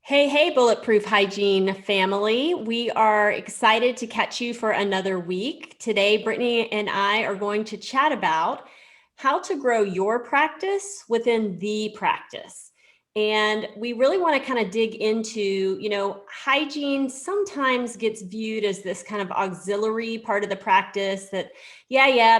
Hey, Bulletproof Hygiene family. We are excited to catch you for another week. Today, Brittany and I are going to chat about how to grow your practice within the practice. And we really want to kind of dig into, hygiene sometimes gets viewed as this kind of auxiliary part of the practice that,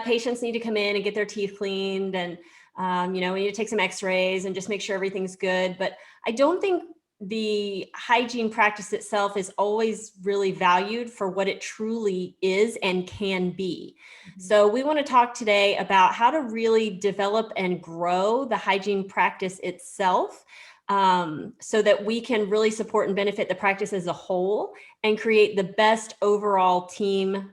patients need to come in and get their teeth cleaned and, we need to take some x-rays and just make sure everything's good. But I don't think the hygiene practice itself is always really valued for what it truly is and can be. So we want to talk today about how to really develop and grow the hygiene practice itself, so that we can really support and benefit the practice as a whole and create the best overall team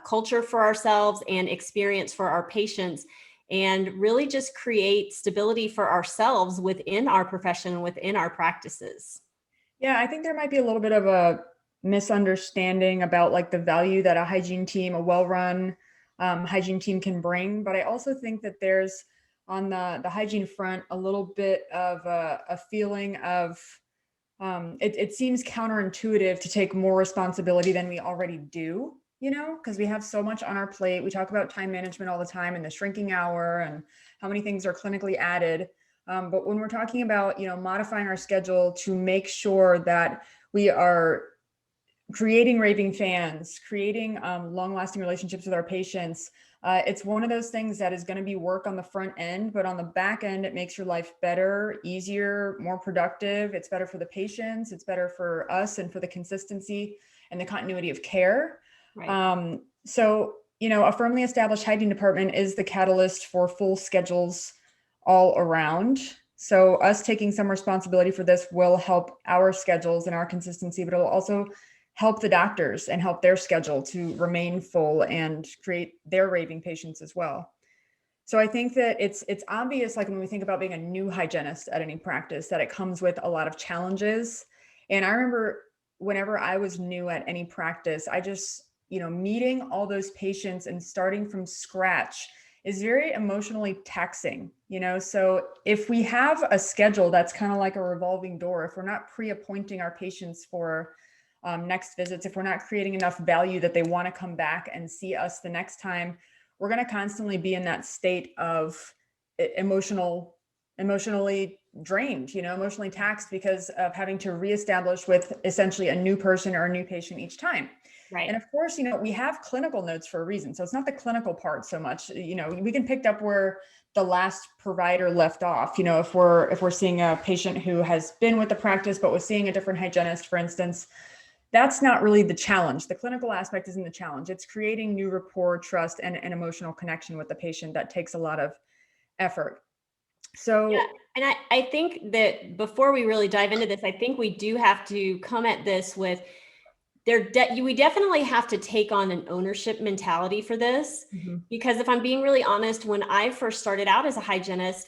culture for ourselves and experience for our patients, and really just create stability for ourselves within our profession and within our practices. Yeah, I think there might be a little bit of a misunderstanding about like the value that a hygiene team, a well-run hygiene team can bring. But I also think that there's on the hygiene front a little bit of a feeling of it seems counterintuitive to take more responsibility than we already do, because we have so much on our plate. We talk about time management all the time and the shrinking hour and how many things are clinically added. But when we're talking about, modifying our schedule to make sure that we are creating raving fans, creating long-lasting relationships with our patients, it's one of those things that is going to be work on the front end, but on the back end, it makes your life better, easier, more productive. It's better for the patients. It's better for us and for the consistency and the continuity of care. Right. So, a firmly established hygiene department is the catalyst for full schedules all around. So us taking some responsibility for this will help our schedules and our consistency, but it'll also help the doctors and help their schedule to remain full and create their raving patients as well. So I think that it's obvious, like when we think about being a new hygienist at any practice, that it comes with a lot of challenges. And I remember whenever I was new at any practice, I just, meeting all those patients and starting from scratch is very emotionally taxing, So if we have a schedule that's kind of like a revolving door, if we're not pre-appointing our patients for next visits, if we're not creating enough value that they want to come back and see us the next time, we're going to constantly be in that state of emotionally drained, emotionally taxed because of having to reestablish with essentially a new person or a new patient each time. Right. And of course, we have clinical notes for a reason. So it's not the clinical part so much, we can pick up where the last provider left off. If we're seeing a patient who has been with the practice, but was seeing a different hygienist, for instance, that's not really the challenge. The clinical aspect isn't the challenge. It's creating new rapport, trust, and an emotional connection with the patient that takes a lot of effort. So Yeah, and I think that before we really dive into this, I think we do have to come at this with we definitely have to take on an ownership mentality for this, because if I'm being really honest, when I first started out as a hygienist,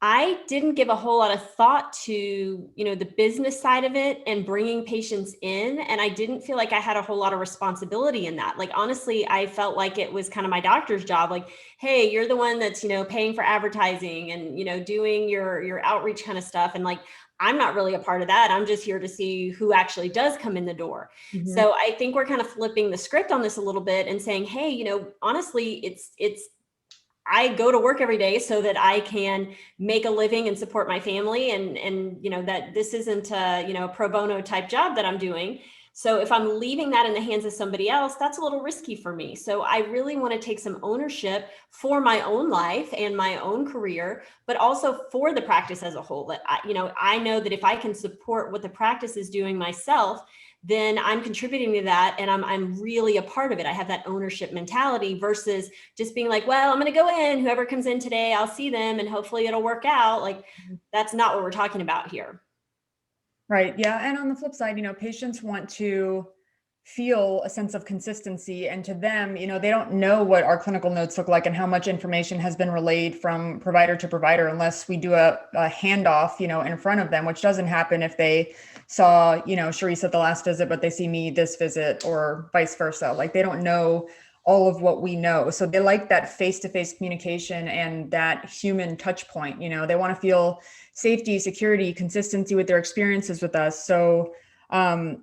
I didn't give a whole lot of thought to, the business side of it and bringing patients in. And I didn't feel like I had a whole lot of responsibility in that. Like, honestly, I felt like it was kind of my doctor's job. Like, hey, you're the one that's, paying for advertising and, doing your outreach kind of stuff. And like, I'm not really a part of that. I'm just here to see who actually does come in the door. So I think we're kind of flipping the script on this a little bit and saying, hey, honestly, it's I go to work every day so that I can make a living and support my family, and that this isn't a pro bono type job that I'm doing. So if I'm leaving that in the hands of somebody else, that's a little risky for me. So I really want to take some ownership for my own life and my own career, but also for the practice as a whole. That I know that if I can support what the practice is doing myself, then I'm contributing to that, and I'm really a part of it. I have that ownership mentality versus just being like, well, I'm going to go in, whoever comes in today, I'll see them and hopefully it'll work out. Like, that's not what we're talking about here. Right. Yeah. And on the flip side, patients want to feel a sense of consistency, and to them, they don't know what our clinical notes look like and how much information has been relayed from provider to provider unless we do a handoff, in front of them, which doesn't happen if they saw, Charissa at the last visit, but they see me this visit, or vice versa. Like, they don't know all of what we know. So they like that face-to-face communication and that human touch point. You know, they want to feel safety, security, consistency with their experiences with us. So, and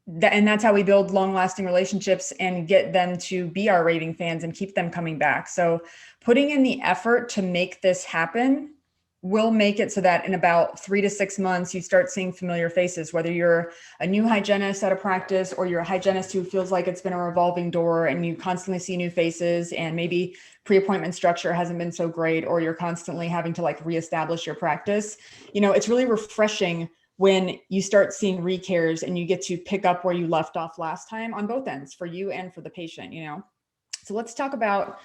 that's how we build long-lasting relationships and get them to be our raving fans and keep them coming back. So putting in the effort to make this happen will make it so that in about 3 to 6 months, you start seeing familiar faces, whether you're a new hygienist at a practice or you're a hygienist who feels like it's been a revolving door and you constantly see new faces, and maybe pre-appointment structure hasn't been so great, or you're constantly having to like reestablish your practice. You know, it's really refreshing when you start seeing recares and you get to pick up where you left off last time on both ends, for you and for the patient, you know? So let's talk about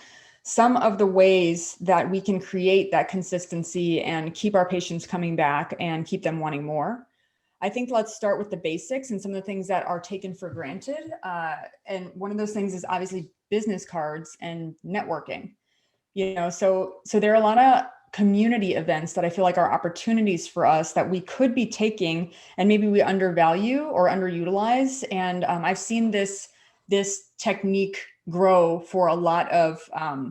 some of the ways that we can create that consistency and keep our patients coming back and keep them wanting more. I think let's start with the basics and some of the things that are taken for granted. And one of those things is obviously business cards and networking. You know, so there are a lot of community events that I feel like are opportunities for us that we could be taking, and maybe we undervalue or underutilize. And I've seen this technique grow for a lot of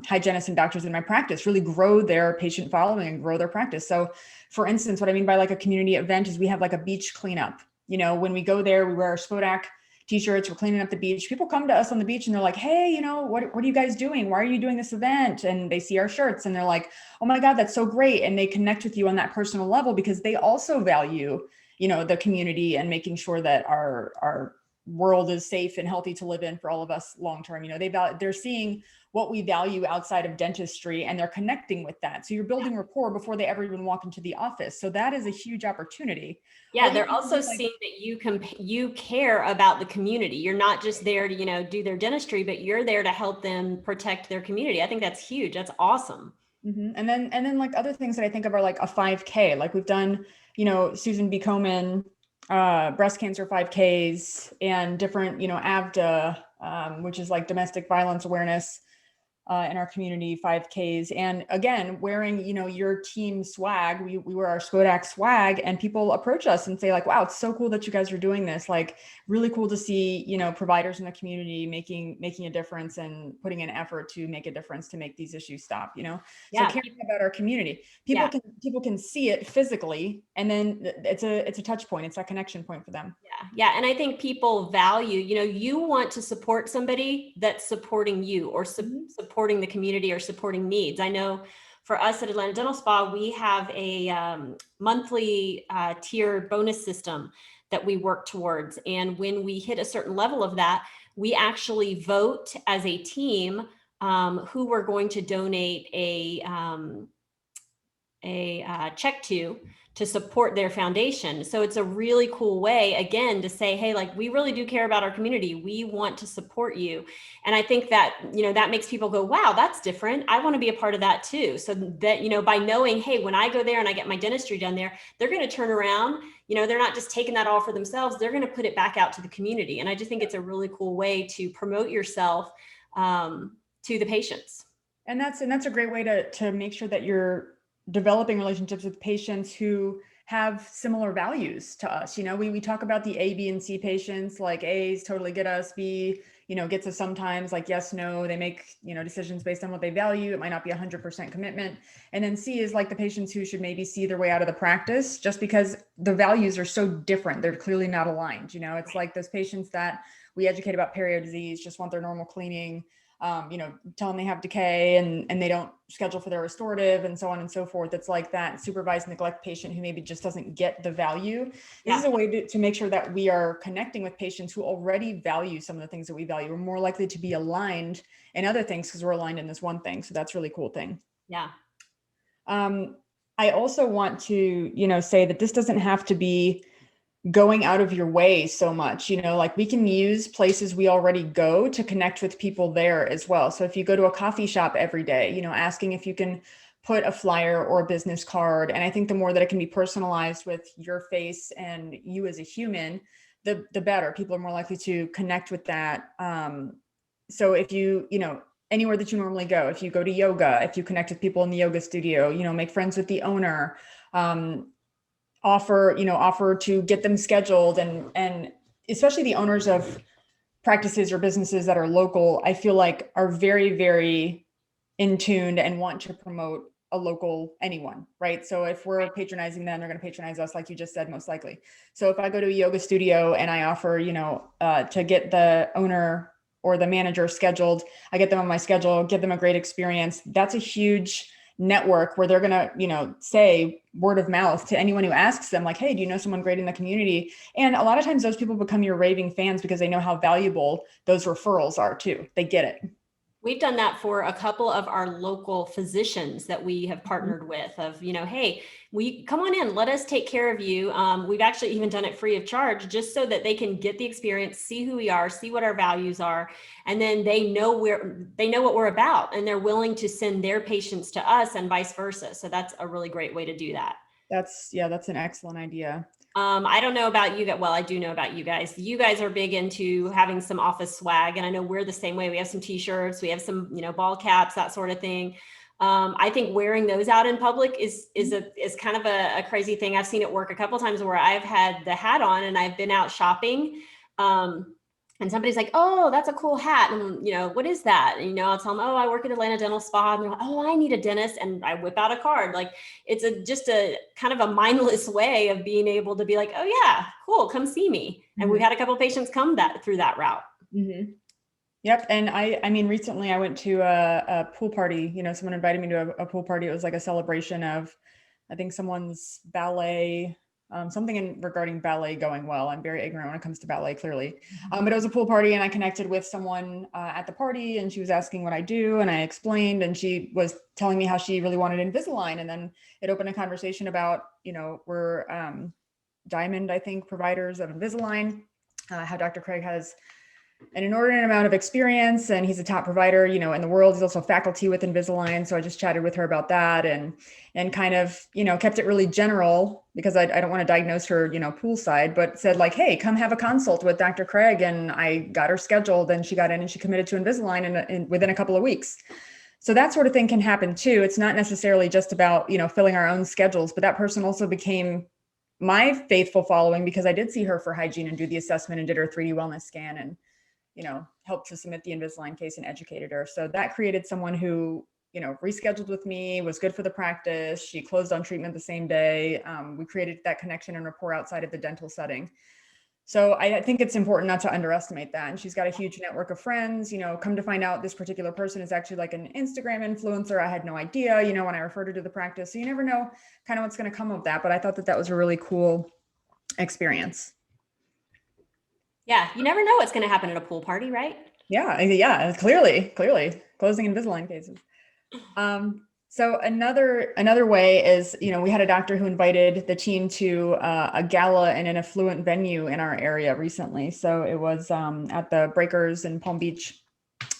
hygienists and doctors in my practice, really grow their patient following and grow their practice. So for instance, what I mean by like a community event is we have like a beach cleanup. You know, when we go there, we wear our Spodak t-shirts, we're cleaning up the beach. People come to us on the beach and they're like, hey, you know, what are you guys doing? Why are you doing this event? And they see our shirts and they're like, oh my God, that's so great. And they connect with you on that personal level because they also value, you know, the community and making sure that our world is safe and healthy to live in for all of us long-term. You know, they're seeing what we value outside of dentistry and they're connecting with that. So you're building rapport before they ever even walk into the office. So that is a huge opportunity. Yeah, they're also seeing that you care about the community. You're not just there to, you know, do their dentistry, but you're there to help them protect their community. I think that's huge. That's awesome. Mm-hmm. And then like other things that I think of are like a 5K, like we've done, you know, Susan B. Komen, breast cancer 5Ks, and different, you know, AVDA, which is like domestic violence awareness in our community 5Ks. And again, wearing, you know, your team swag, we wear our Spodak swag, and people approach us and say like, wow, it's so cool that you guys are doing this. Like really cool to see, you know, providers in the community making a difference and putting an effort to make a difference to make these issues stop, you know? Yeah. So caring about our community, people can see it physically, and then it's a touch point. It's a connection point for them. Yeah. And I think people value, you know, you want to support somebody that's supporting you or supporting the community or supporting needs. I know for us at Atlanta Dental Spa, we have a monthly tier bonus system that we work towards. And when we hit a certain level of that, we actually vote as a team who we're going to donate a check to support their foundation. So it's a really cool way, again, to say, hey, like, we really do care about our community. We want to support you. And I think that, you know, that makes people go, wow, that's different. I want to be a part of that too. So that, you know, by knowing, hey, when I go there and I get my dentistry done there, they're going to turn around, you know, they're not just taking that all for themselves. They're going to put it back out to the community. And I just think it's a really cool way to promote yourself to the patients. And that's a great way to make sure that you're developing relationships with patients who have similar values to us. You know, we talk about the A, B, and C patients, like A's totally get us, B, you know, gets us sometimes, like yes, no, they make, you know, decisions based on what they value. It might not be 100% commitment. And then C is like the patients who should maybe see their way out of the practice just because the values are so different. They're clearly not aligned. You know, it's like those patients that we educate about perio disease, just want their normal cleaning, you know, tell them they have decay and they don't schedule for their restorative and so on and so forth. It's like that supervised neglect patient who maybe just doesn't get the value. This is a way to make sure that we are connecting with patients who already value some of the things that we value. We're more likely to be aligned in other things because we're aligned in this one thing. So that's a really cool thing. Yeah. I also want to, you know, say that this doesn't have to be going out of your way so much, you know, like we can use places we already go to connect with people there as well. So if you go to a coffee shop every day, you know, asking if you can put a flyer or a business card. And I think the more that it can be personalized with your face and you as a human, the better. People are more likely to connect with that. So if you know, anywhere that you normally go, if you go to yoga, if you connect with people in the yoga studio, you know, make friends with the owner, offer to get them scheduled, and especially the owners of practices or businesses that are local, I feel like are very, very in tuned and want to promote a local anyone, right? So if we're patronizing them, they're going to patronize us, like you just said, most likely. So if I go to a yoga studio and I offer, to get the owner or the manager scheduled, I get them on my schedule, give them a great experience. That's a huge network where they're going to, say word of mouth to anyone who asks them, like, hey, do you know someone great in the community? And a lot of times those people become your raving fans because they know how valuable those referrals are too. They get it. We've done that for a couple of our local physicians that we have partnered with of, hey, we come on in, let us take care of you. We've actually even done it free of charge just so that they can get the experience, see who we are, see what our values are. And then they know what we're about, and they're willing to send their patients to us and vice versa. So that's a really great way to do that. That's an excellent idea. I don't know about you guys. Well, I do know about you guys. You guys are big into having some office swag, and I know we're the same way. We have some t-shirts, we have some, ball caps, that sort of thing. I think wearing those out in public is kind of a crazy thing. I've seen it work a couple of times where I've had the hat on and I've been out shopping. And somebody's like, oh, that's a cool hat. And, what is that? And, I'll tell them, oh, I work at Atlanta Dental Spa. And they're like, oh, I need a dentist. And I whip out a card. Like, it's just a kind of a mindless way of being able to be like, oh yeah, cool, come see me. And we've had a couple of patients come through that route. Mm-hmm. Yep. And I mean, recently I went to a pool party, someone invited me to a pool party. It was like a celebration of, I think, someone's ballet, something regarding ballet going well. I'm very ignorant when it comes to ballet, clearly. But it was a pool party and I connected with someone at the party, and she was asking what I do. And I explained, and she was telling me how she really wanted Invisalign. And then it opened a conversation about, we're Diamond, I think, providers of Invisalign, how Dr. Craig has an inordinate amount of experience, and he's a top provider, in the world. He's also faculty with Invisalign. So I just chatted with her about that and kind of, kept it really general because I don't want to diagnose her, poolside, but said like, hey, come have a consult with Dr. Craig. And I got her scheduled, and she got in and she committed to Invisalign within a couple of weeks. So that sort of thing can happen too. It's not necessarily just about, filling our own schedules, but that person also became my faithful following because I did see her for hygiene and do the assessment and did her 3D wellness scan and, helped to submit the Invisalign case and educated her. So that created someone who, rescheduled with me, was good for the practice. She closed on treatment the same day. We created that connection and rapport outside of the dental setting. So I think it's important not to underestimate that. And she's got a huge network of friends, come to find out this particular person is actually like an Instagram influencer. I had no idea, when I referred her to the practice. So you never know kind of what's going to come of that. But I thought that was a really cool experience. Yeah, you never know what's going to happen at a pool party, right? Yeah, clearly closing Invisalign cases. So another way is, we had a doctor who invited the team to a gala in an affluent venue in our area recently. So it was at the Breakers in Palm Beach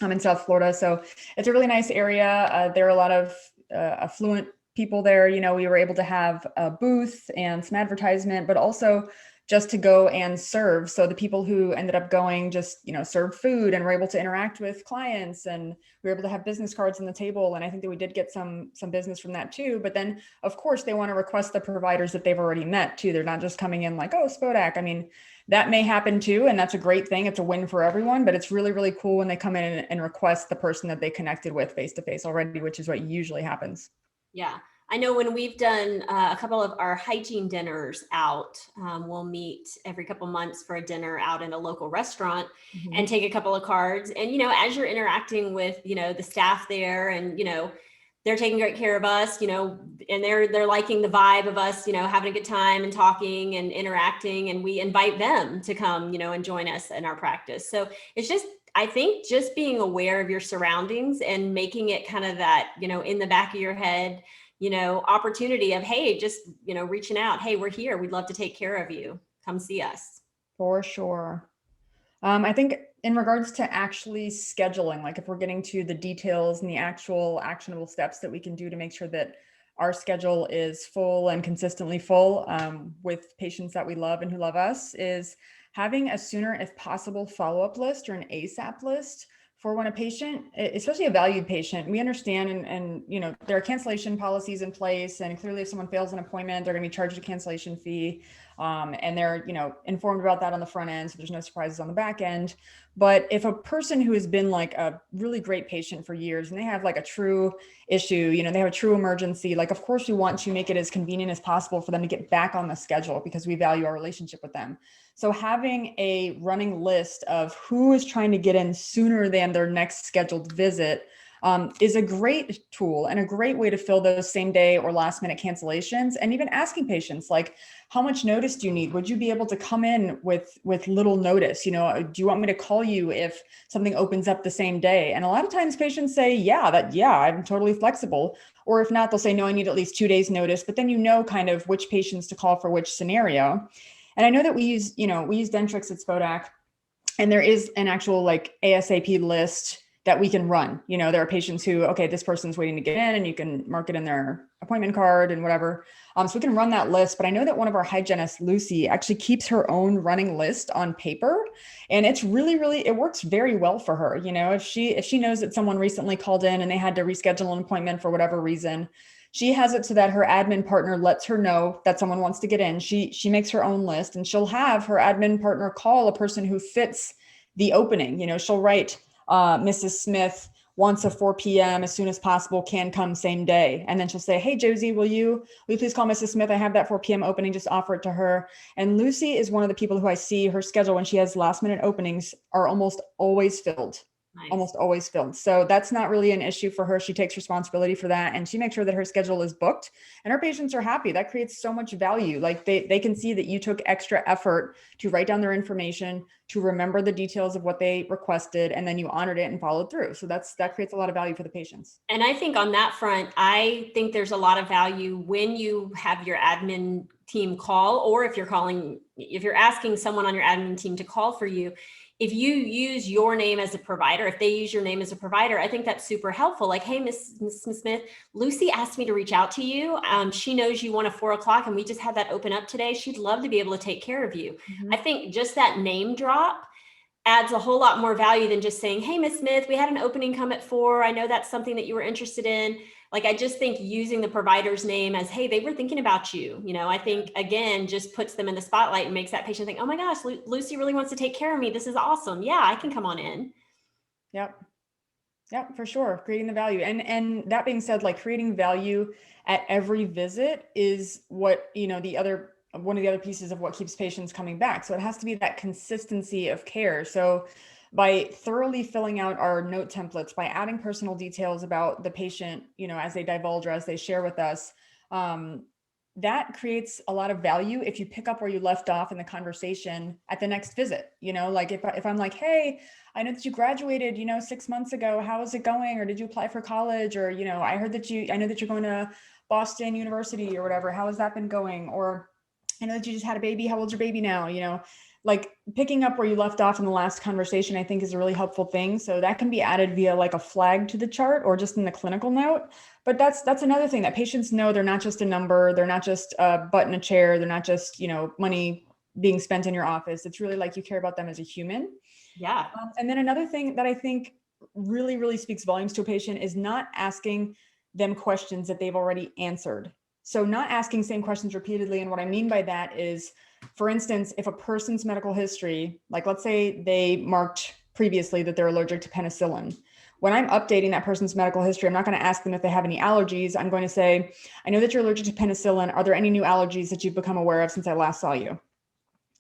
in South Florida. So it's a really nice area. There are a lot of affluent people there. We were able to have a booth and some advertisement, but also just to go and serve. So the people who ended up going just, served food and were able to interact with clients, and we were able to have business cards on the table. And I think that we did get some business from that too. But then of course they want to request the providers that they've already met too. They're not just coming in like, oh, Spodak. I mean, that may happen too. And that's a great thing. It's a win for everyone, but it's really, really cool when they come in and request the person that they connected with face-to-face already, which is what usually happens. Yeah. I know when we've done a couple of our hygiene dinners out, we'll meet every couple months for a dinner out in a local restaurant and take a couple of cards. And, as you're interacting with, the staff there and, they're taking great care of us, and they're liking the vibe of us, having a good time and talking and interacting. And we invite them to come, and join us in our practice. So it's just, I think just being aware of your surroundings and making it kind of that, in the back of your head, opportunity of, hey, just, reaching out. Hey, we're here. We'd love to take care of you. Come see us. For sure. I think in regards to actually scheduling, like if we're getting to the details and the actual actionable steps that we can do to make sure that our schedule is full and consistently full with patients that we love and who love us, is having a sooner if possible follow-up list or an ASAP list for when a patient, especially a valued patient, we understand and there are cancellation policies in place, and clearly if someone fails an appointment, they're going to be charged a cancellation fee. And they're, informed about that on the front end. So there's no surprises on the back end. But if a person who has been like a really great patient for years and they have like a true issue, they have a true emergency, like, of course we want to make it as convenient as possible for them to get back on the schedule because we value our relationship with them. So having a running list of who is trying to get in sooner than their next scheduled visit is a great tool and a great way to fill those same day or last minute cancellations. And even asking patients, like, how much notice do you need? Would you be able to come in with little notice? Do you want me to call you if something opens up the same day? And a lot of times patients say, yeah, I'm totally flexible. Or if not, they'll say, no, I need at least 2 days notice, but then kind of which patients to call for which scenario. And I know that we use Dentrix at Spodak, and there is an actual like ASAP list that we can run. There are patients who, okay, this person's waiting to get in, and you can mark it in their appointment card and whatever. So we can run that list. But I know that one of our hygienists, Lucy, actually keeps her own running list on paper. And it's really, it works very well for her. If she knows that someone recently called in and they had to reschedule an appointment for whatever reason, she has it so that her admin partner lets her know that someone wants to get in. She makes her own list, and she'll have her admin partner call a person who fits the opening. She'll write, Mrs. Smith wants a 4 p.m. as soon as possible, can come same day. And then she'll say, hey, Josie, will you please call Mrs. Smith? I have that 4 p.m. opening, just offer it to her. And Lucy is one of the people who I see her schedule when she has last minute openings are almost always filled. Nice. Almost always filled. So that's not really an issue for her. She takes responsibility for that, and she makes sure that her schedule is booked and her patients are happy. That creates so much value. Like they can see that you took extra effort to write down their information, to remember the details of what they requested, and then you honored it and followed through. So that creates a lot of value for the patients. And I think on that front, I think there's a lot of value when you have your admin team call, or if you're asking someone on your admin team to call for you. If you use your name as a provider, if they use your name as a provider, I think that's super helpful. Like, hey, Miss Smith, Lucy asked me to reach out to you. She knows you want a 4 o'clock, and we just had that open up today. She'd love to be able to take care of you. Mm-hmm. I think just that name drop adds a whole lot more value than just saying, hey, Miss Smith, we had an opening come at 4. I know that's something that you were interested in. Like, I just think using the provider's name as, hey, they were thinking about you, I think, again, just puts them in the spotlight and makes that patient think, oh my gosh, Lucy really wants to take care of me. This is awesome. Yeah, I can come on in. Yep, for sure. Creating the value. And that being said, like, creating value at every visit is what, one of the other pieces of what keeps patients coming back. So it has to be that consistency of care. So by thoroughly filling out our note templates, by adding personal details about the patient, as they divulge or as they share with us, that creates a lot of value if you pick up where you left off in the conversation at the next visit. Like if I'm like, hey, I know that you graduated, 6 months ago, how is it going? Or did you apply for college? Or, I know that you're going to Boston University or whatever. How has that been going? Or I know that you just had a baby. How old's your baby now? Like picking up where you left off in the last conversation, I think is a really helpful thing. So that can be added via like a flag to the chart or just in the clinical note. But that's another thing that patients know. They're not just a number. They're not just a butt in a chair. They're not just, money being spent in your office. It's really like you care about them as a human. Yeah. And then another thing that I think really, really speaks volumes to a patient is not asking them questions that they've already answered. So not asking same questions repeatedly. And what I mean by that is, for instance, if a person's medical history, like let's say they marked previously that they're allergic to penicillin, when I'm updating that person's medical history, I'm not going to ask them if they have any allergies. I'm going to say, I know that you're allergic to penicillin. Are there any new allergies that you've become aware of since I last saw you?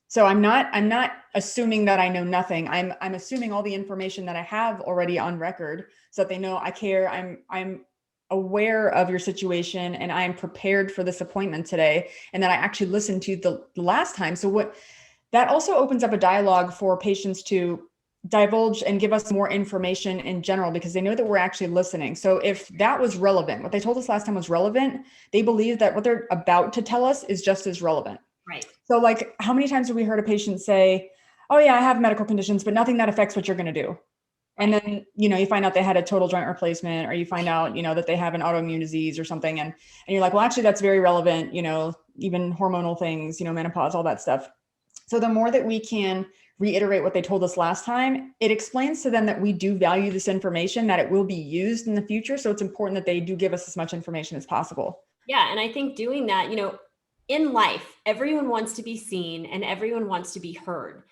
So I'm not assuming that I know nothing. I'm assuming all the information that I have already on record so that they know I care. I'm aware of your situation and I am prepared for this appointment today, and that I actually listened to the last time. So that also opens up a dialogue for patients to divulge and give us more information in general, because they know that we're actually listening. So if that was relevant, what they told us last time was relevant, they believe that what they're about to tell us is just as relevant. Right. So like, how many times have we heard a patient say, oh yeah, I have medical conditions, but nothing that affects what you're going to do. And then, you find out they had a total joint replacement, or you find out, that they have an autoimmune disease or something. And you're like, well, actually that's very relevant, even hormonal things, menopause, all that stuff. So the more that we can reiterate what they told us last time, it explains to them that we do value this information, that it will be used in the future. So it's important that they do give us as much information as possible. Yeah. And I think doing that, in life, everyone wants to be seen and everyone wants to be heard.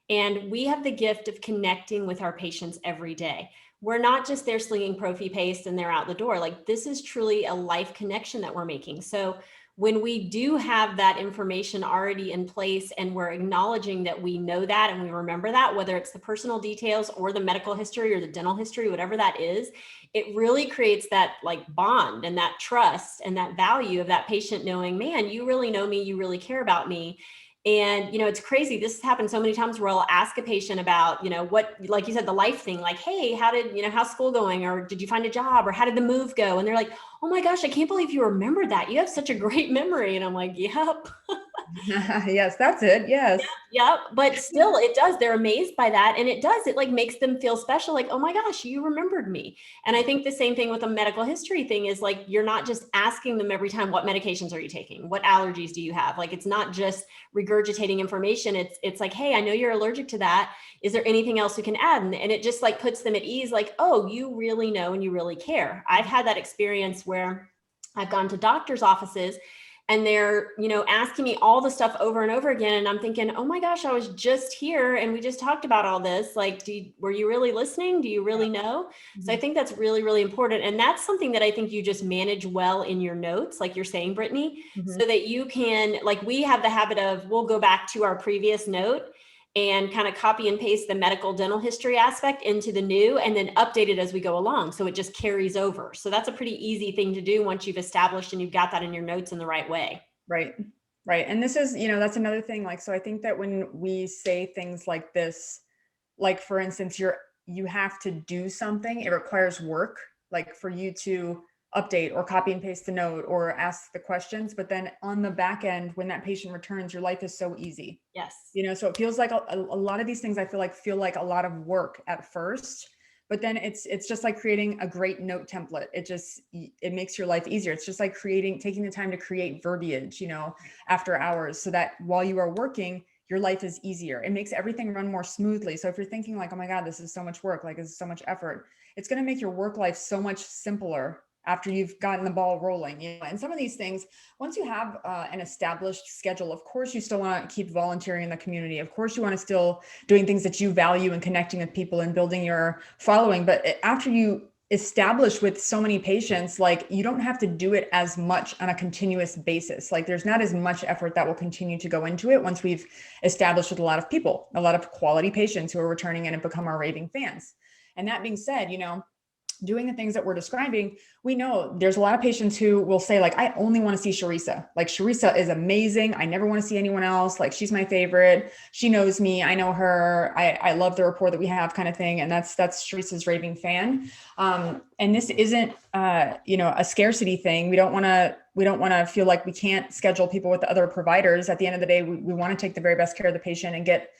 And we have the gift of connecting with our patients every day. We're not just there slinging prophy paste and they're out the door. Like, this is truly a life connection that we're making. So when we do have that information already in place and we're acknowledging that we know that and we remember that, whether it's the personal details or the medical history or the dental history, whatever that is, it really creates that like bond and that trust and that value of that patient knowing, man, you really know me, you really care about me. And, it's crazy. This has happened so many times where I'll ask a patient about, what, like you said, the life thing, like, hey, how's school going? Or did you find a job? Or how did the move go? And they're like, oh my gosh, I can't believe you remember that. You have such a great memory. And I'm like, yep. Yes, that's it. Yes. Yep. But still, it does. They're amazed by that. And it like makes them feel special. Like, oh my gosh, you remembered me. And I think the same thing with a medical history thing is like, you're not just asking them every time, what medications are you taking? What allergies do you have? Like, it's not just regurgitating information. It's like, hey, I know you're allergic to that. Is there anything else we can add? And it just like puts them at ease. Like, oh, you really know and you really care. I've had that experience where I've gone to doctor's offices and they're, asking me all the stuff over and over again. And I'm thinking, oh my gosh, I was just here and we just talked about all this. Like, were you really listening? Do you really know? Mm-hmm. So I think that's really, really important. And that's something that I think you just manage well in your notes, like you're saying, Brittany, mm-hmm. so that you can, like, we have the habit of, we'll go back to our previous note and kind of copy and paste the medical dental history aspect into the new and then update it as we go along. So it just carries over. So that's a pretty easy thing to do once you've established and you've got that in your notes in the right way. Right. Right. And this is, that's another thing. Like, so I think that when we say things like this, like, for instance, you have to do something, it requires work, like for you to update or copy and paste the note or ask the questions. But then on the back end, when that patient returns, your life is so easy. Yes. So it feels like a lot of these things I feel like a lot of work at first, but then it's just like creating a great note template. It makes your life easier. It's just like taking the time to create verbiage, after hours, so that while you are working, your life is easier. It makes everything run more smoothly. So if you're thinking like, oh my God, this is so much work, like this is so much effort, it's going to make your work life so much simpler after you've gotten the ball rolling. And some of these things, once you have an established schedule, of course, you still want to keep volunteering in the community. Of course, you want to still doing things that you value and connecting with people and building your following. But after you establish with so many patients, like, you don't have to do it as much on a continuous basis. Like, there's not as much effort that will continue to go into it once we've established with a lot of people, a lot of quality patients who are returning in and become our raving fans. And that being said, doing the things that we're describing, we know there's a lot of patients who will say, like, I only want to see Charissa. Like, Charissa is amazing. I never want to see anyone else. Like, she's my favorite. She knows me. I know her. I love the rapport that we have, kind of thing. And that's Charissa's raving fan. And this isn't, a scarcity thing. We don't want to feel like we can't schedule people with other providers. At the end of the day, we want to take the very best care of the patient and get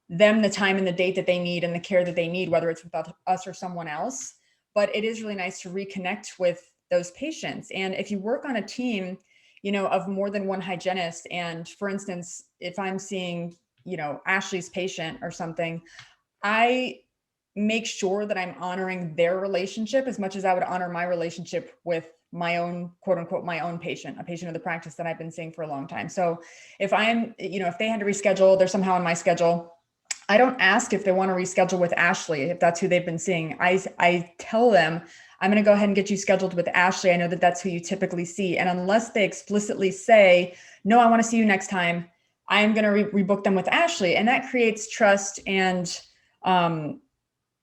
them the time and the date that they need and the care that they need, whether it's with us or someone else. But it is really nice to reconnect with those patients. And if you work on a team, of more than one hygienist, and for instance, if I'm seeing, Ashley's patient or something, I make sure that I'm honoring their relationship as much as I would honor my relationship with my own, quote unquote, my own patient, a patient of the practice that I've been seeing for a long time. So if I'm, if they had to reschedule, they're somehow on my schedule, I don't ask if they want to reschedule with Ashley, if that's who they've been seeing. I tell them, I'm going to go ahead and get you scheduled with Ashley. I know that that's who you typically see. And unless they explicitly say, no, I want to see you next time, I'm going to rebook them with Ashley. And that creates trust and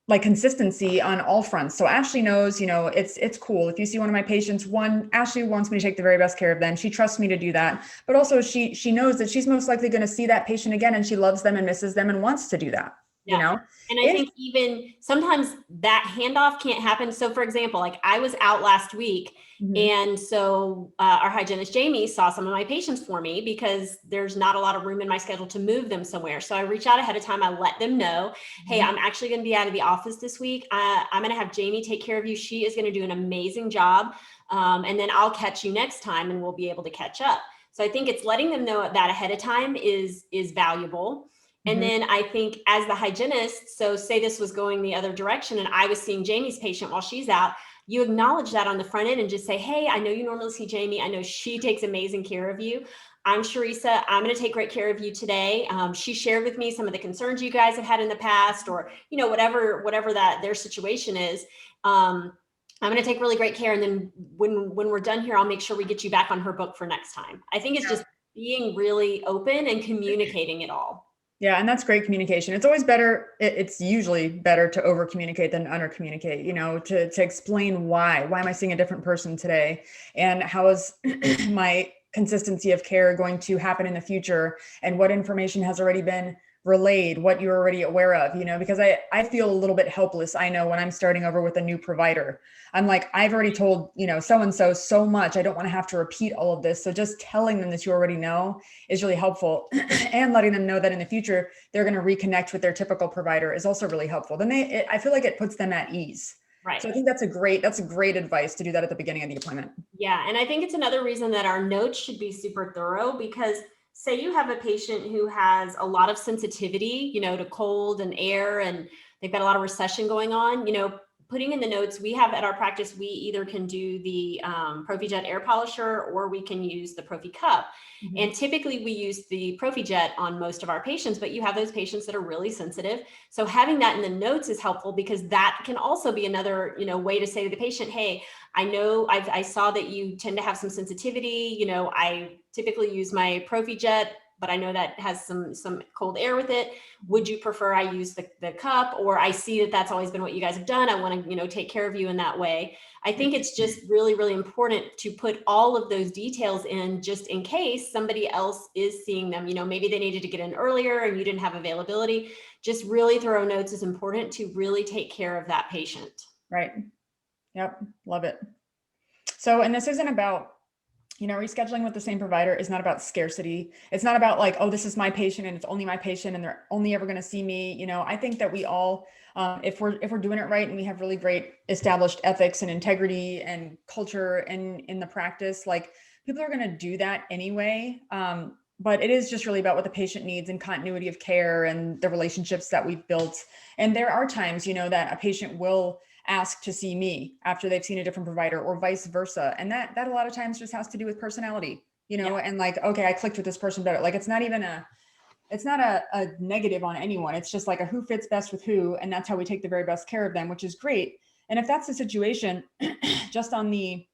like consistency on all fronts. So Ashley knows, it's cool. If you see one of my patients, Ashley wants me to take the very best care of them. She trusts me to do that. But also she knows that she's most likely going to see that patient again, and she loves them and misses them and wants to do that. Yeah. And I think even sometimes that handoff can't happen. So for example, like, I was out last week, mm-hmm. and so our hygienist, Jamie, saw some of my patients for me because there's not a lot of room in my schedule to move them somewhere. So I reach out ahead of time. I let them know, mm-hmm. hey, I'm actually going to be out of the office this week. I'm going to have Jamie take care of you. She is going to do an amazing job. And then I'll catch you next time and we'll be able to catch up. So I think it's letting them know that ahead of time is valuable. And then I think as the hygienist, so say this was going the other direction and I was seeing Jamie's patient while she's out, you acknowledge that on the front end and just say, hey, I know you normally see Jamie. I know she takes amazing care of you. I'm Charissa. I'm going to take great care of you today. She shared with me some of the concerns you guys have had in the past, or, whatever that their situation is. I'm going to take really great care. And then when we're done here, I'll make sure we get you back on her book for next time. I think it's just being really open and communicating it all. Yeah. And that's great communication. It's always better. It's usually better to over communicate than under communicate, to explain why am I seeing a different person today? And how is my consistency of care going to happen in the future? And what information has already been relayed, what you're already aware of, because I feel a little bit helpless. I know when I'm starting over with a new provider, I'm like, I've already told, so-and-so so much. I don't want to have to repeat all of this. So just telling them that you already know is really helpful. And letting them know that in the future, they're going to reconnect with their typical provider is also really helpful. Then I feel like it puts them at ease. Right. So I think that's a great advice to do that at the beginning of the appointment. Yeah. And I think it's another reason that our notes should be super thorough, because say you have a patient who has a lot of sensitivity, to cold and air, and they've got a lot of recession going on, putting in the notes we have at our practice, we either can do the ProfiJet air polisher, or we can use the Profi cup. Mm-hmm. And typically we use the ProfiJet on most of our patients, but you have those patients that are really sensitive. So having that in the notes is helpful, because that can also be another, way to say to the patient, hey, I know I saw that you tend to have some sensitivity. I typically use my ProfiJet, but I know that has some cold air with it. Would you prefer I use the cup? Or I see that that's always been what you guys have done. I want to, take care of you in that way. I think it's just really, really important to put all of those details in, just in case somebody else is seeing them. Maybe they needed to get in earlier and you didn't have availability. Just really thorough notes is important to really take care of that patient. Right. Yep. Love it. So, and this isn't about, rescheduling with the same provider is not about scarcity. It's not about like, oh, this is my patient and it's only my patient and they're only ever going to see me. I think that we all, if we're doing it right and we have really great established ethics and integrity and culture in the practice, like people are going to do that anyway. But it is just really about what the patient needs and continuity of care and the relationships that we've built. And there are times, that a patient will ask to see me after they've seen a different provider, or vice versa. And that a lot of times just has to do with personality, and like, okay, I clicked with this person better. Like, it's not a negative on anyone. It's just like a who fits best with who. And that's how we take the very best care of them, which is great. And if that's the situation, just on the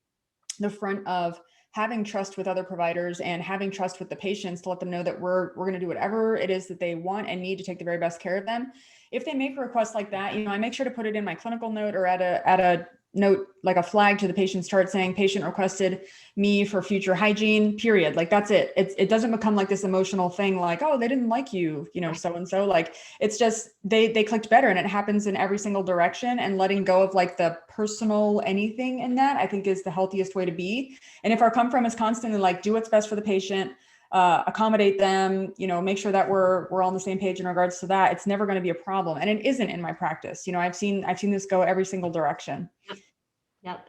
front of having trust with other providers and having trust with the patients to let them know that we're going to do whatever it is that they want and need to take the very best care of them. If they make a request like that, I make sure to put it in my clinical note, or at a note, like a flag to the patient's chart saying patient requested me for future hygiene, period. Like, that's it. It doesn't become like this emotional thing, like, oh, they didn't like you, so-and-so. Like, it's just, they clicked better, and it happens in every single direction. And letting go of like the personal anything in that, I think, is the healthiest way to be. And if our come from is constantly like, do what's best for the patient, accommodate them, make sure that we're all on the same page in regards to that, it's never going to be a problem. And it isn't in my practice. I've seen this go every single direction. Yep.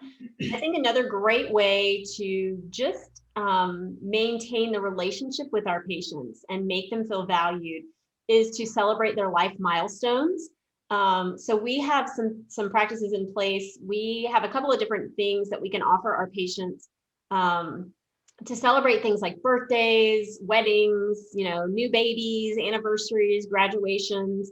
I think another great way to just maintain the relationship with our patients and make them feel valued is to celebrate their life milestones. So we have some practices in place. We have a couple of different things that we can offer our patients to celebrate things like birthdays, weddings, new babies, anniversaries, graduations.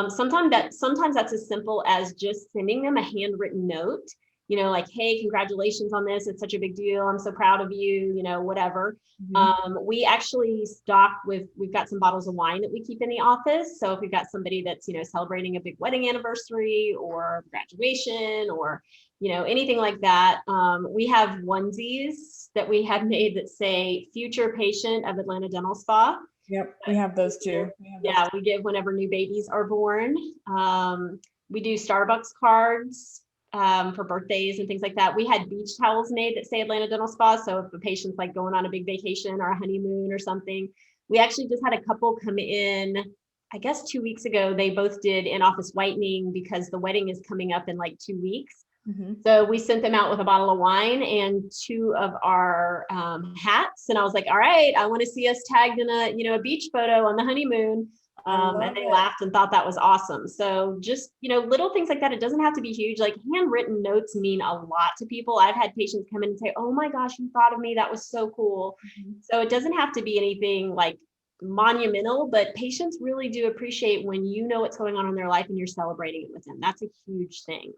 Sometimes that's as simple as just sending them a handwritten note, like, hey, congratulations on this. It's such a big deal. I'm so proud of you, whatever. Mm-hmm. We actually we've got some bottles of wine that we keep in the office. So if we've got somebody that's, celebrating a big wedding anniversary or graduation or, anything like that. We have onesies that we have made that say future patient of Atlanta Dental Spa. Yep, we have those too. We give whenever new babies are born. We do Starbucks cards for birthdays and things like that. We had beach towels made that say Atlanta Dental Spa. So if a patient's like going on a big vacation or a honeymoon or something, we actually just had a couple come in, I guess 2 weeks ago. They both did in-office whitening because the wedding is coming up in like 2 weeks. Mm-hmm. So we sent them out with a bottle of wine and 2 of our hats. And I was like, all right, I want to see us tagged in a beach photo on the honeymoon. And they laughed and thought that was awesome. So just, little things like that. It doesn't have to be huge. Like handwritten notes mean a lot to people. I've had patients come in and say, oh my gosh, you thought of me. That was so cool. So it doesn't have to be anything like monumental, but patients really do appreciate when you know what's going on in their life and you're celebrating it with them. That's a huge thing.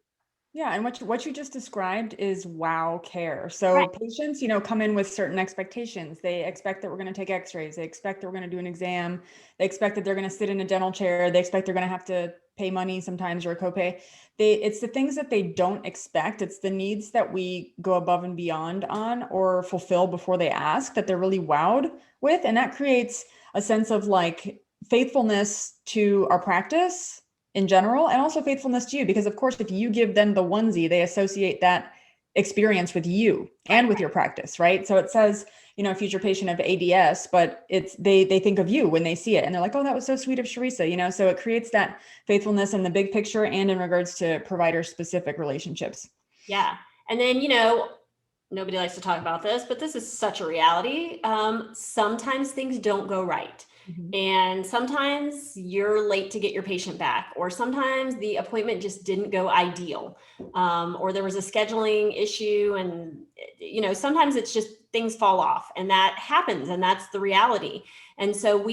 Yeah, and what you just described is wow care. So Right. patients, come in with certain expectations. They expect that we're going to take x-rays. They expect that we're going to do an exam. They expect that they're going to sit in a dental chair. They expect they're going to have to pay money sometimes or a copay. It's the things that they don't expect. It's the needs that we go above and beyond on or fulfill before they ask that they're really wowed with. And that creates a sense of like faithfulness to our practice in general, and also faithfulness to you, because of course, if you give them the onesie, they associate that experience with you and with your practice, right? So it says, future patient of ADS, but they think of you when they see it and they're like, oh, that was so sweet of Charissa, so it creates that faithfulness in the big picture and in regards to provider specific relationships. Yeah. And then, nobody likes to talk about this, but this is such a reality. Sometimes things don't go right. And sometimes you're late to get your patient back, or sometimes the appointment just didn't go ideal, or there was a scheduling issue. And, sometimes it's just things fall off, and that happens. And that's the reality. And so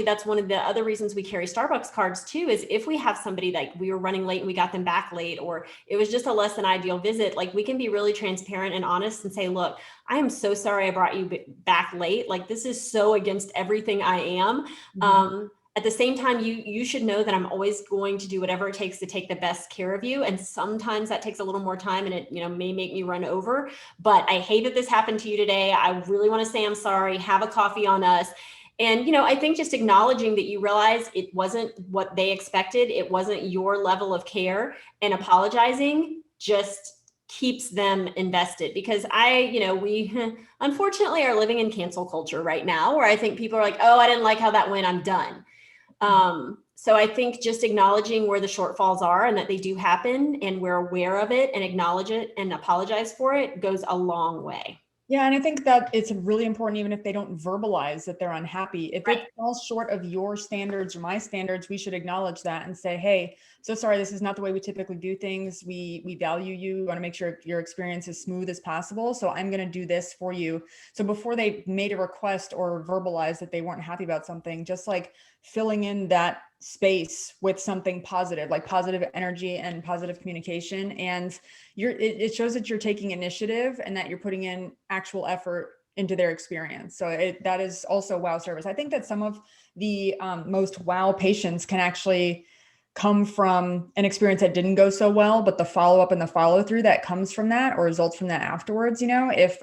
that's one of the other reasons we carry Starbucks cards too, is if we have somebody like we were running late and we got them back late, or it was just a less than ideal visit, like we can be really transparent and honest and say, look, I am so sorry I brought you back late. Like this is so against everything I am. At the same time, you should know that I'm always going to do whatever it takes to take the best care of you. And sometimes that takes a little more time and it, may make me run over, but I hate that this happened to you today. I really want to say I'm sorry, have a coffee on us. And, I think just acknowledging that you realize it wasn't what they expected, it wasn't your level of care, and apologizing just keeps them invested. Because we unfortunately are living in cancel culture right now, where I think people are like, oh, I didn't like how that went, I'm done. So I think just acknowledging where the shortfalls are and that they do happen and we're aware of it and acknowledge it and apologize for it goes a long way. Yeah, and I think that it's really important, even if they don't verbalize that they're unhappy. If it falls short of your standards or my standards, we should acknowledge that and say, hey, so sorry, this is not the way we typically do things. We value you. We want to make sure your experience is smooth as possible. So I'm going to do this for you. So before they made a request or verbalized that they weren't happy about something, just like filling in that space with something positive, like positive energy and positive communication. And it shows that you're taking initiative and that you're putting in actual effort into their experience. So that is also wow service. I think that some of the most wow patients can actually come from an experience that didn't go so well, but the follow-up and the follow-through that comes from that or results from that afterwards, if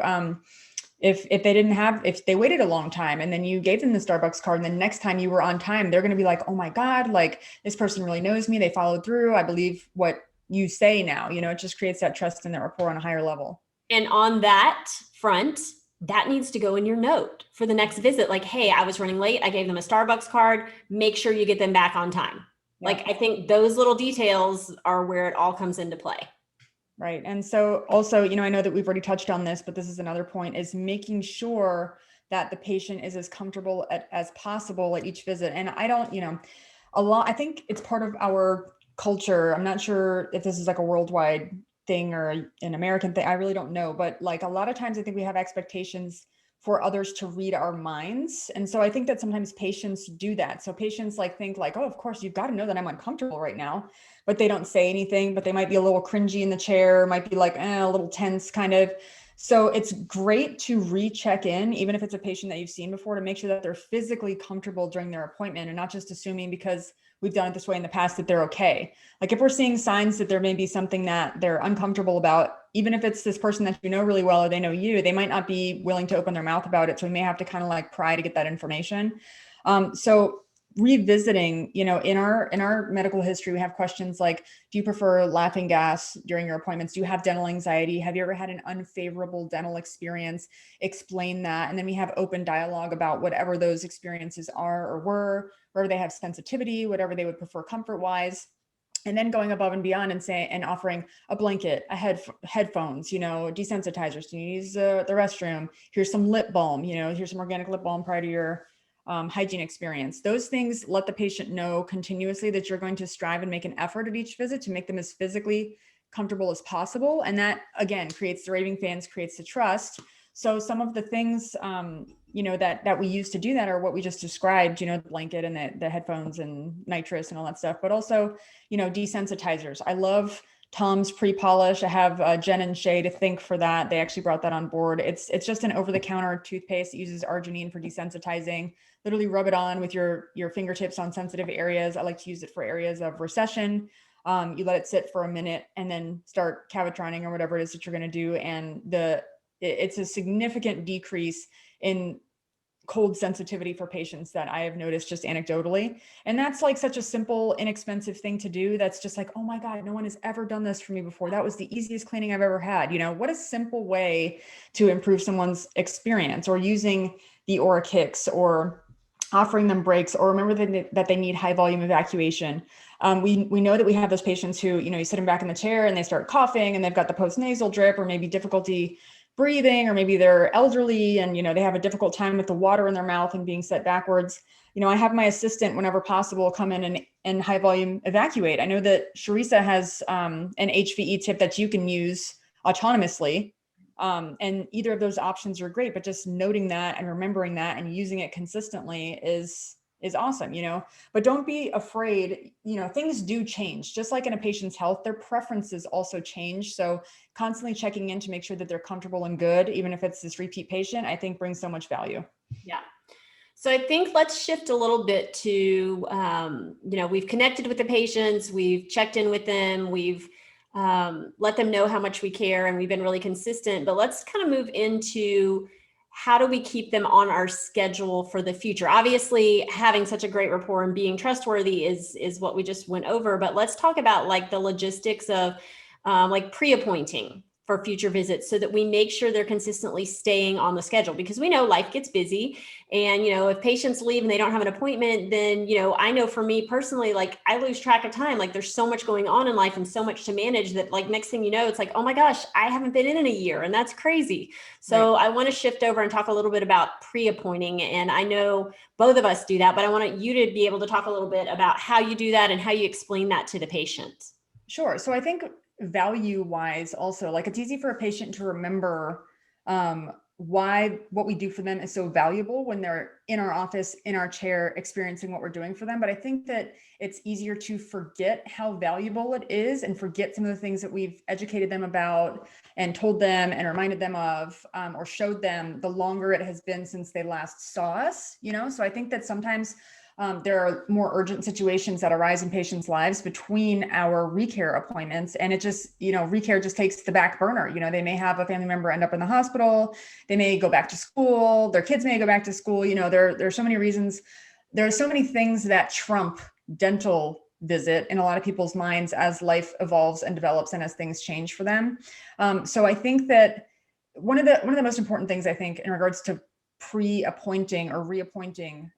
they waited a long time and then you gave them the Starbucks card and the next time you were on time, they're going to be like, oh my God, like this person really knows me. They followed through. I believe what you say now, it just creates that trust and that rapport on a higher level. And on that front, that needs to go in your note for the next visit. Like, hey, I was running late. I gave them a Starbucks card. Make sure you get them back on time. Yeah. Like, I think those little details are where it all comes into play. Right. And so also, I know that we've already touched on this, but this is another point, is making sure that the patient is as comfortable as possible at each visit. And I think it's part of our culture. I'm not sure if this is like a worldwide thing or an American thing. I really don't know. But like a lot of times I think we have expectations for others to read our minds. And so I think that sometimes patients do that. So patients think oh, of course, you've got to know that I'm uncomfortable right now, but they don't say anything, but they might be a little cringy in the chair, might be a little tense kind of. So it's great to recheck in, even if it's a patient that you've seen before, to make sure that they're physically comfortable during their appointment and not just assuming because we've done it this way in the past that they're okay. Like if we're seeing signs that there may be something that they're uncomfortable about, even if it's this person that you know really well or they know you, they might not be willing to open their mouth about it. So we may have to kind of pry to get that information. So revisiting, in our medical history, we have questions like, do you prefer laughing gas during your appointments? Do you have dental anxiety? Have you ever had an unfavorable dental experience? Explain that. And then we have open dialogue about whatever those experiences are or were, wherever they have sensitivity, whatever they would prefer comfort wise. And then going above and beyond and offering a blanket, headphones, desensitizers. Do you use the restroom? Here's some lip balm, here's some organic lip balm prior to your hygiene experience. Those things let the patient know continuously that you're going to strive and make an effort at each visit to make them as physically comfortable as possible. And that, again, creates the raving fans, creates the trust. So some of the things, that we use to do that are what we just described, the blanket and the headphones and nitrous and all that stuff, but also, desensitizers. I love Tom's pre-polish. I have Jen and Shay to thank for that. They actually brought that on board. It's just an over-the-counter toothpaste that uses arginine for desensitizing. Literally rub it on with your fingertips on sensitive areas. I like to use it for areas of recession. You let it sit for a minute and then start cavitroning or whatever it is that you're going to do. And it's a significant decrease in cold sensitivity for patients that I have noticed just anecdotally. And that's like such a simple, inexpensive thing to do. That's just like, oh my God, no one has ever done this for me before. That was the easiest cleaning I've ever had. What a simple way to improve someone's experience, or using the Aura Kicks, or offering them breaks, or remember that they need high volume evacuation. We know that we have those patients who, you sit them back in the chair and they start coughing and they've got the post-nasal drip, or maybe difficulty breathing, or maybe they're elderly and, they have a difficult time with the water in their mouth and being set backwards. I have my assistant, whenever possible, come in and high volume evacuate. I know that Charissa has an HVE tip that you can use autonomously. And either of those options are great, but just noting that and remembering that and using it consistently is awesome, but don't be afraid. Things do change, just like in a patient's health, their preferences also change. So constantly checking in to make sure that they're comfortable and good, even if it's this repeat patient, I think brings so much value. Yeah. So I think let's shift a little bit to, we've connected with the patients, we've checked in with them, we've let them know how much we care, and we've been really consistent, but let's kind of move into how do we keep them on our schedule for the future? Obviously, having such a great rapport and being trustworthy is what we just went over, but let's talk about like the logistics of like pre-appointing for future visits, so that we make sure they're consistently staying on the schedule, because we know life gets busy. And, if patients leave and they don't have an appointment, then, I know for me personally, like I lose track of time. Like there's so much going on in life and so much to manage that, like, next thing you know, it's like, oh my gosh, I haven't been in a year, and that's crazy. So right. I want to shift over and talk a little bit about pre-appointing. And I know both of us do that, but I want you to be able to talk a little bit about how you do that and how you explain that to the patient. Sure. So I think value wise also, like, it's easy for a patient to remember why what we do for them is so valuable when they're in our office, in our chair, experiencing what we're doing for them. But I think that it's easier to forget how valuable it is, and forget some of the things that we've educated them about and told them and reminded them of, or showed them, the longer it has been since they last saw us. So I think that sometimes there are more urgent situations that arise in patients' lives between our recare appointments. And it just, recare just takes the back burner. They may have a family member end up in the hospital. They may go back to school. Their kids may go back to school. There are so many reasons. There are so many things that trump dental visit in a lot of people's minds as life evolves and develops and as things change for them. So I think that one of the most important things, I think, in regards to pre-appointing or reappointing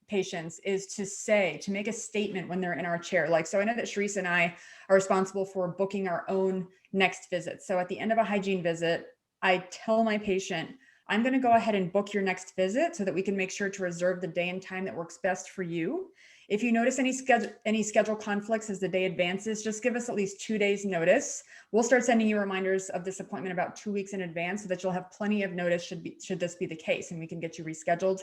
patients is to make a statement when they're in our chair. Like, so I know that Charissa and I are responsible for booking our own next visit. So at the end of a hygiene visit, I tell my patient, I'm going to go ahead and book your next visit so that we can make sure to reserve the day and time that works best for you. If you notice any schedule conflicts as the day advances, just give us at least 2 days notice. We'll start sending you reminders of this appointment about 2 weeks in advance, so that you'll have plenty of notice should this be the case, and we can get you rescheduled.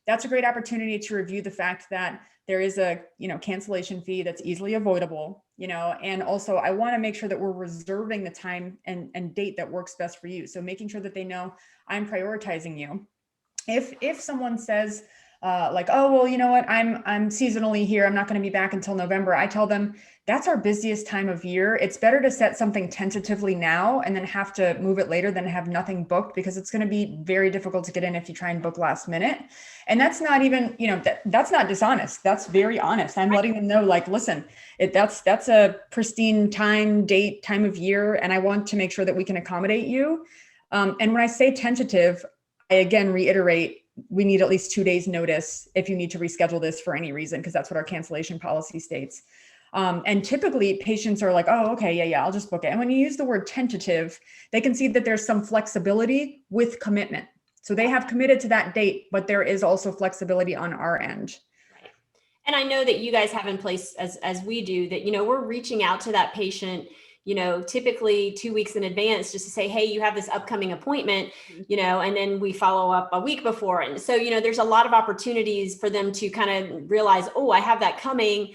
That's a great opportunity to review the fact that there is a, cancellation fee that's easily avoidable, and also I want to make sure that we're reserving the time and date that works best for you. So making sure that they know I'm prioritizing you. If someone says, like, oh, well, you know what, I'm seasonally here, I'm not going to be back until November, I tell them that's our busiest time of year. It's better to set something tentatively now and then have to move it later than have nothing booked, because it's going to be very difficult to get in if you try and book last minute. And that's not even, that's not dishonest. That's very honest. I'm letting them know, like, listen, that's a pristine date, time of year, and I want to make sure that we can accommodate you. And when I say tentative, I again reiterate, we need at least 2 days notice if you need to reschedule this for any reason, because that's what our cancellation policy states. And typically patients are like, oh, okay, yeah, I'll just book it. And when you use the word tentative, they can see that there's some flexibility with commitment. So they have committed to that date, but there is also flexibility on our end. Right. And I know that you guys have in place, as we do, that, we're reaching out to that patient, typically 2 weeks in advance, just to say, hey, you have this upcoming appointment, and then we follow up a week before. And so, there's a lot of opportunities for them to kind of realize, oh, I have that coming.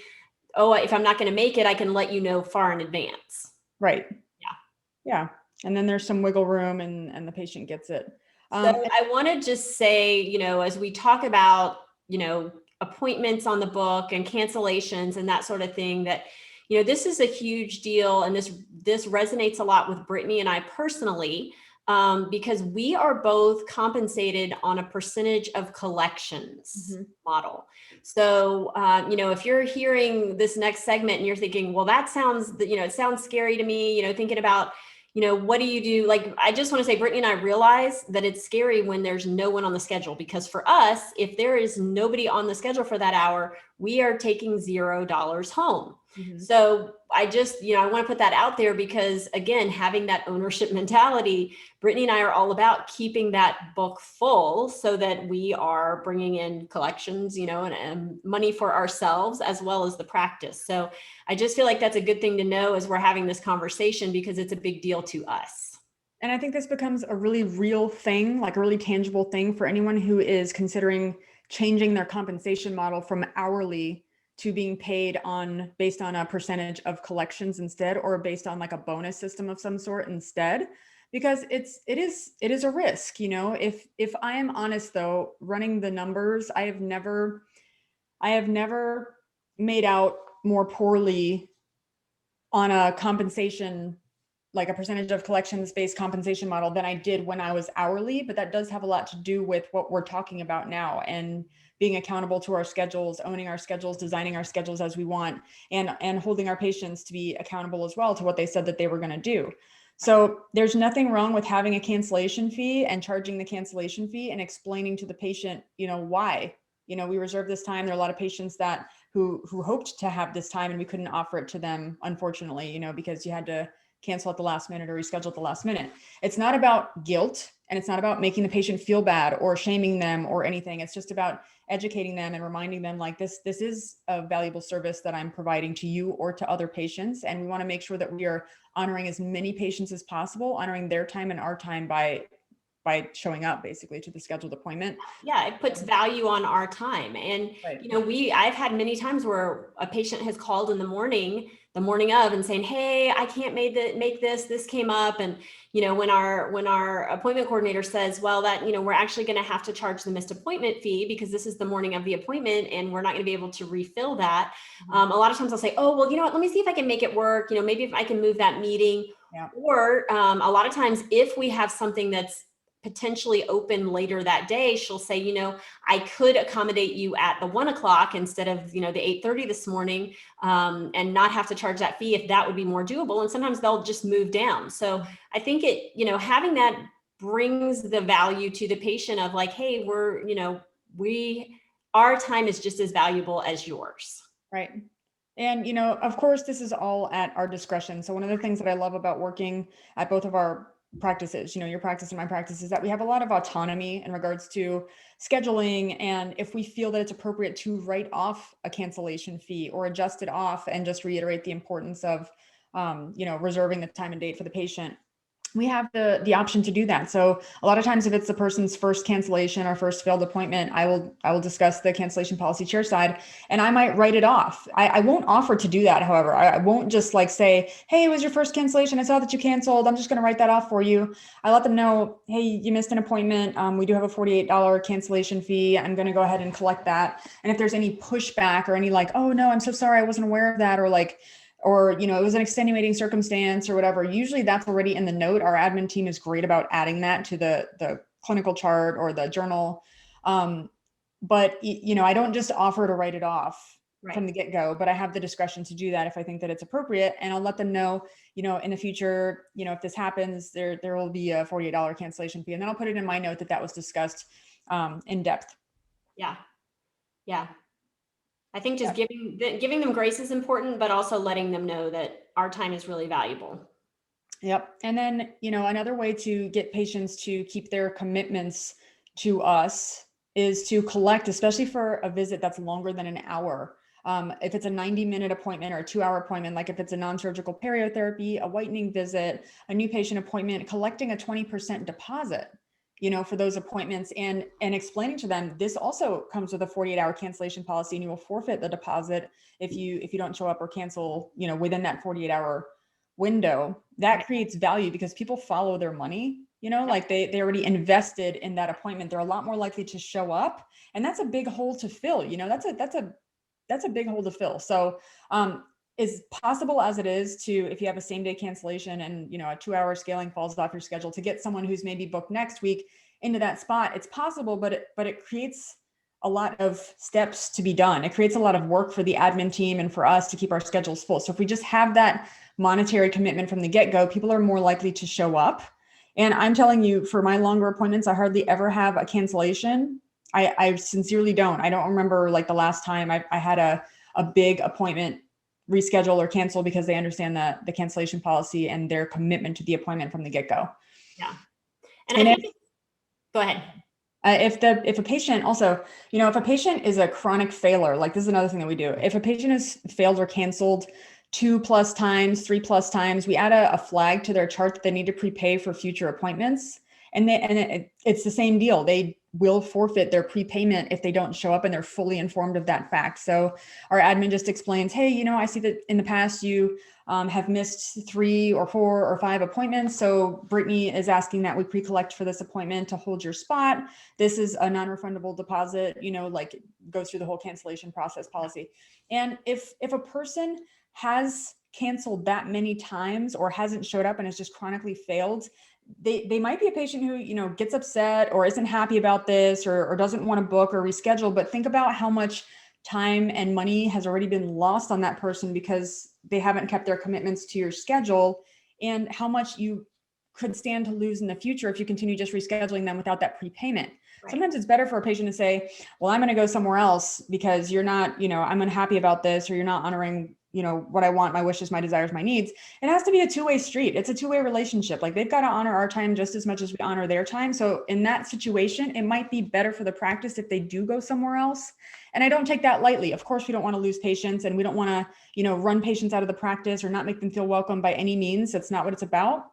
Oh, if I'm not going to make it, I can let you know far in advance. Right. Yeah. Yeah. And then there's some wiggle room and the patient gets it. So I want to just say, as we talk about, appointments on the book and cancellations and that sort of thing, that, this is a huge deal. And this resonates a lot with Brittany and I personally, because we are both compensated on a percentage of collections model. So, if you're hearing this next segment and you're thinking, well, that sounds, it sounds scary to me, thinking about, what do you do? Like, I just want to say, Brittany and I realize that it's scary when there's no one on the schedule, because for us, if there is nobody on the schedule for that hour, we are taking $0 home. So I just, I want to put that out there because, again, having that ownership mentality, Brittany and I are all about keeping that book full so that we are bringing in collections, and money for ourselves as well as the practice. So I just feel like that's a good thing to know as we're having this conversation, because it's a big deal to us. And I think this becomes a really real thing, like a really tangible thing for anyone who is considering changing their compensation model from hourly to being paid based on a percentage of collections instead, or based on like a bonus system of some sort instead, because it is a risk. If I am honest though, running the numbers, I have never made out more poorly on a compensation, like a percentage of collections based compensation model, than I did when I was hourly. But that does have a lot to do with what we're talking about now, and being accountable to our schedules, owning our schedules, designing our schedules as we want, and holding our patients to be accountable as well to what they said that they were going to do. So there's nothing wrong with having a cancellation fee and charging the cancellation fee and explaining to the patient, why, we reserve this time. There are a lot of patients that who hoped to have this time and we couldn't offer it to them, unfortunately, because you had to cancel at the last minute or reschedule at the last minute. It's not about guilt, and it's not about making the patient feel bad or shaming them or anything. It's just about educating them and reminding them, like, this is a valuable service that I'm providing to you or to other patients. And we want to make sure that we are honoring as many patients as possible, honoring their time and our time by showing up basically to the scheduled appointment. Yeah, it puts value on our time. And, right. I've had many times where a patient has called in the morning of and saying, hey, I can't make this came up. And, when our appointment coordinator says, well, that, we're actually going to have to charge the missed appointment fee because this is the morning of the appointment and we're not going to be able to refill that. A lot of times I'll say, oh, well, you know what, let me see if I can make it work. Maybe if I can move that meeting. Yeah. Or a lot of times if we have something that's potentially open later that day, she'll say, I could accommodate you at the 1 o'clock instead of, the 8:30 this morning, and not have to charge that fee if that would be more doable. And sometimes they'll just move down. So I think having that brings the value to the patient of like, hey, our time is just as valuable as yours. Right. And, of course, this is all at our discretion. So one of the things that I love about working at both of our practices, your practice and my practice, is that we have a lot of autonomy in regards to scheduling. And if we feel that it's appropriate to write off a cancellation fee or adjust it off and just reiterate the importance of, reserving the time and date for the patient, we have the option to do that. So a lot of times if it's the person's first cancellation or first failed appointment, I will discuss the cancellation policy chair side and I might write it off. I won't offer to do that. However, I won't just like say, hey, it was your first cancellation. I saw that you canceled. I'm just going to write that off for you. I let them know, hey, you missed an appointment. We do have a $48 cancellation fee. I'm going to go ahead and collect that. And if there's any pushback or any like, oh no, I'm so sorry, I wasn't aware of that. Or it was an extenuating circumstance or whatever. Usually that's already in the note. Our admin team is great about adding that to the clinical chart or the journal. But I don't just offer to write it off from the get-go, but I have the discretion to do that if I think that it's appropriate. And I'll let them know, in the future, if this happens, there will be a $48 cancellation fee. And then I'll put it in my note that was discussed in depth. Yeah. Yeah. I think just giving them grace is important, but also letting them know that our time is really valuable. Yep. And then, another way to get patients to keep their commitments to us is to collect, especially for a visit that's longer than an hour. If it's a 90-minute appointment or a 2-hour appointment, like if it's a non-surgical periotherapy, a whitening visit, a new patient appointment, collecting a 20% deposit, for those appointments, and explaining to them, this also comes with a 48-hour cancellation policy, and you will forfeit the deposit if you don't show up or cancel, within that 48-hour window. That creates value because people follow their money. Like they already invested in that appointment. They're a lot more likely to show up, and that's a big hole to fill. That's a big hole to fill. So, as possible as it is to, if you have a same day cancellation and, a 2-hour scaling falls off your schedule, to get someone who's maybe booked next week into that spot, it's possible, but it creates a lot of steps to be done. It creates a lot of work for the admin team and for us to keep our schedules full. So if we just have that monetary commitment from the get-go, people are more likely to show up. And I'm telling you, for my longer appointments, I hardly ever have a cancellation. I sincerely don't. I don't remember like the last time I had a big appointment reschedule or cancel because they understand the cancellation policy and their commitment to the appointment from the get-go. Yeah. And go ahead. If a patient also, if a patient is a chronic failer, like this is another thing that we do. If a patient has failed or canceled 2+ times, 3+ times, we add a flag to their chart that they need to prepay for future appointments. And it's the same deal. They will forfeit their prepayment if they don't show up, and they're fully informed of that fact. So our admin just explains, hey, I see that in the past you have missed 3 or 4 or 5 appointments. So Brittany is asking that we pre-collect for this appointment to hold your spot. This is a non-refundable deposit, like goes through the whole cancellation process policy. And if a person has canceled that many times or hasn't showed up and has just chronically failed, they might be a patient who, gets upset or isn't happy about this or doesn't want to book or reschedule. But think about how much time and money has already been lost on that person because they haven't kept their commitments to your schedule, and how much you could stand to lose in the future if you continue just rescheduling them without that prepayment. Right. Sometimes it's better for a patient to say, well, I'm going to go somewhere else because you're not, I'm unhappy about this, or you're not honoring what I want, my wishes, my desires, my needs. It has to be a two-way street. It's a two-way relationship. Like they've got to honor our time just as much as we honor their time. So in that situation, it might be better for the practice if they do go somewhere else. And I don't take that lightly. Of course, we don't want to lose patients, and we don't want to, run patients out of the practice or not make them feel welcome by any means. That's not what it's about.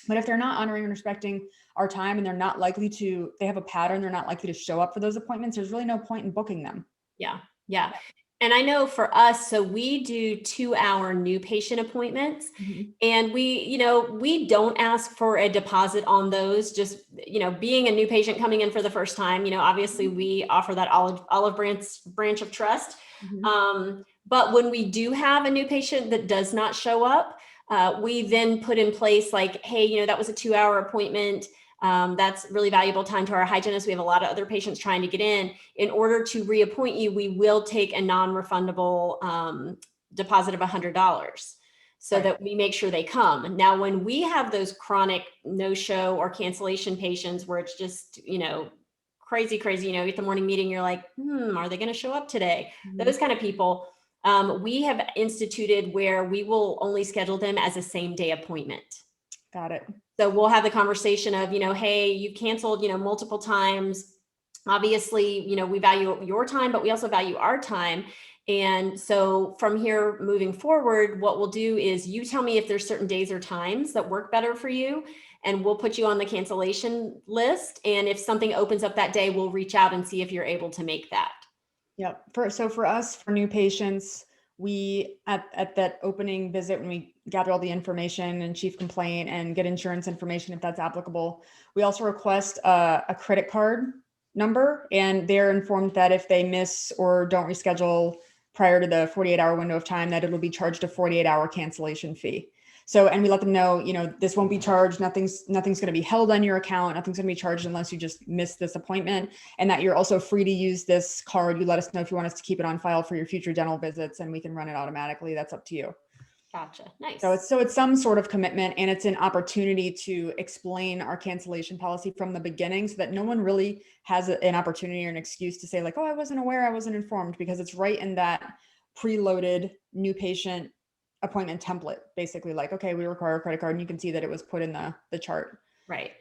But if they're not honoring and respecting our time, and they're not likely to, they have a pattern, they're not likely to show up for those appointments, there's really no point in booking them. Yeah. Yeah. And I know for us, so we do 2-hour new patient appointments, and we don't ask for a deposit on those. Just, being a new patient coming in for the first time, obviously we offer that olive branch of trust. But when we do have a new patient that does not show up, we then put in place like, hey, that was a 2-hour appointment. That's really valuable time to our hygienist. We have a lot of other patients trying to get in. In order to reappoint you, we will take a non-refundable deposit of $100 so that we make sure they come. Now, when we have those chronic no-show or cancellation patients where it's just, crazy, at the morning meeting, you're like, are they going to show up today? Those kind of people, we have instituted where we will only schedule them as a same-day appointment. Got it. So we'll have the conversation of, hey, you canceled, multiple times. Obviously, we value your time, but we also value our time. And so from here moving forward, what we'll do is you tell me if there's certain days or times that work better for you, and we'll put you on the cancellation list. And if something opens up that day, we'll reach out and see if you're able to make that. Yep. So for us, for new patients, we at that opening visit, when we gather all the information and chief complaint and get insurance information if that's applicable, we also request a credit card number, and they're informed that if they miss or don't reschedule prior to the 48-hour window of time, that it'll be charged a 48-hour cancellation fee. So, and we let them know, this won't be charged. Nothing's going to be held on your account. Nothing's going to be charged unless you just miss this appointment, and that you're also free to use this card. You let us know if you want us to keep it on file for your future dental visits, and we can run it automatically. That's up to you. Gotcha. Nice. So it's some sort of commitment, and it's an opportunity to explain our cancellation policy from the beginning so that no one really has an opportunity or an excuse to say like, oh, I wasn't aware, I wasn't informed, because it's right in that preloaded new patient appointment template, basically like, okay, we require a credit card, and you can see that it was put in the chart. Right.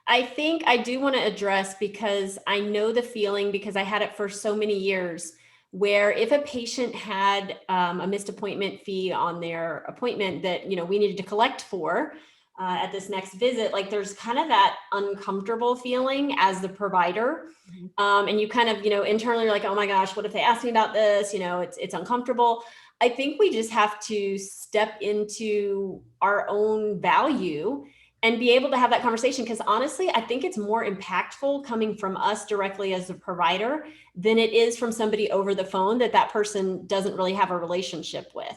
I think I do want to address, because I know the feeling, because I had it for so many years, where if a patient had a missed appointment fee on their appointment that, we needed to collect for at this next visit, like there's kind of that uncomfortable feeling as the provider. And you kind of, internally you're like, oh my gosh, what if they ask me about this? It's uncomfortable. I think we just have to step into our own value and be able to have that conversation. Because honestly, I think it's more impactful coming from us directly as a provider than it is from somebody over the phone that person doesn't really have a relationship with.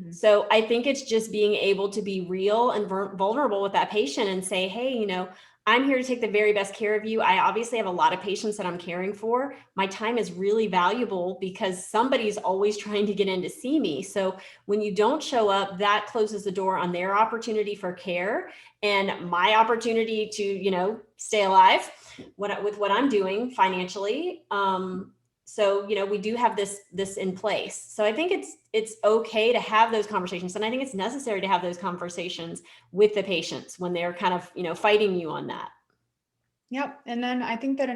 So I think it's just being able to be real and vulnerable with that patient and say, hey, I'm here to take the very best care of you. I obviously have a lot of patients that I'm caring for. My time is really valuable because somebody's always trying to get in to see me. So when you don't show up, that closes the door on their opportunity for care and my opportunity to, stay alive with what I'm doing financially. So, we do have this in place. So I think it's okay to have those conversations. And I think it's necessary to have those conversations with the patients when they're kind of, fighting you on that. Yep. And then I think that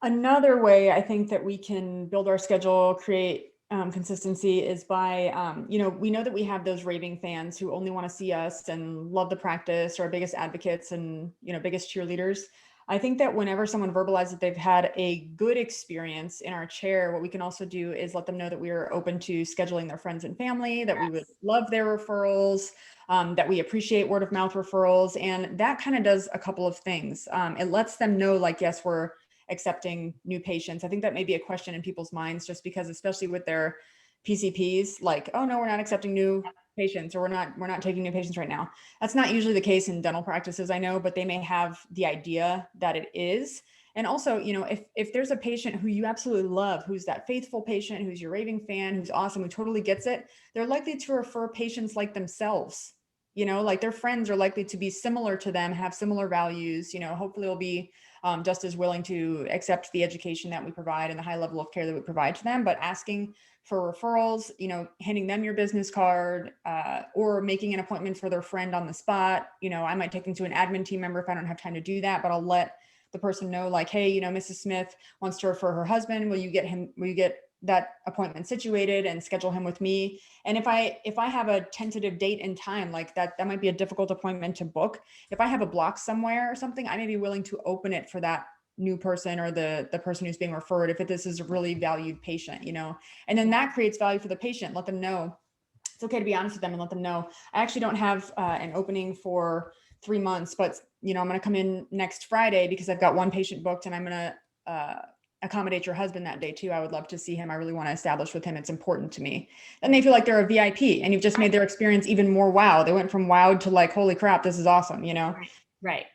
another way I think that we can build our schedule, create consistency is by, we know that we have those raving fans who only want to see us and love the practice, or our biggest advocates and, biggest cheerleaders. I think that whenever someone verbalizes that they've had a good experience in our chair, what we can also do is let them know that we are open to scheduling their friends and family, that we would love their referrals, that we appreciate word of mouth referrals. And that kind of does a couple of things. It lets them know, like, yes, we're accepting new patients. I think that may be a question in people's minds, just because, especially with their PCPs, like, oh no, we're not accepting new patients, or we're not taking new patients right now. That's not usually the case in dental practices, I know, but they may have the idea that it is. And also, if there's a patient who you absolutely love, who's that faithful patient, who's your raving fan, who's awesome, who totally gets it, they're likely to refer patients like themselves. Like their friends are likely to be similar to them, have similar values, hopefully will be just as willing to accept the education that we provide and the high level of care that we provide to them. But asking for referrals, handing them your business card, or making an appointment for their friend on the spot. I might take them to an admin team member if I don't have time to do that, but I'll let the person know, like, hey, Mrs. Smith wants to refer her husband. Will you get that appointment situated and schedule him with me? And if I have a tentative date and time, like that might be a difficult appointment to book. If I have a block somewhere or something, I may be willing to open it for that new person or the person who's being referred, if this is a really valued patient, and then that creates value for the patient. Let them know it's okay to be honest with them and let them know, I actually don't have an opening for 3 months, but I'm going to come in next Friday because I've got one patient booked, and I'm going to accommodate your husband that day too. I would love to see him. I really want to establish with him. It's important to me. Then they feel like they're a VIP, and you've just made their experience even more wow. They went from wowed to like, holy crap, this is awesome, Right.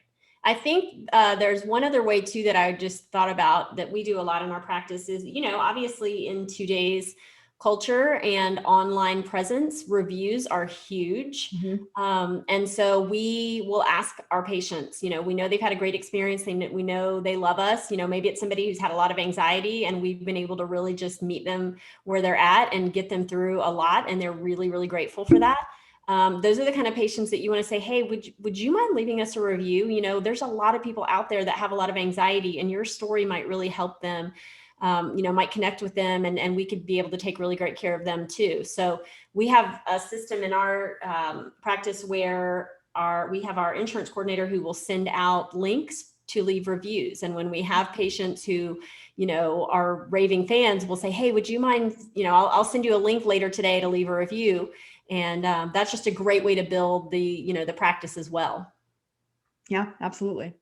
I think there's one other way too that I just thought about that we do a lot in our practice is, obviously in today's culture and online presence, reviews are huge. And so we will ask our patients, we know they've had a great experience. We know they love us. Maybe it's somebody who's had a lot of anxiety, and we've been able to really just meet them where they're at and get them through a lot. And they're really, really grateful for that. Those are the kind of patients that you want to say, hey, would you mind leaving us a review? There's a lot of people out there that have a lot of anxiety, and your story might really help them, might connect with them, and we could be able to take really great care of them too. So we have a system in our practice where we have our insurance coordinator who will send out links to leave reviews. And when we have patients who, are raving fans, we'll say, hey, would you mind, I'll send you a link later today to leave a review. And that's just a great way to build the practice as well. Yeah, absolutely.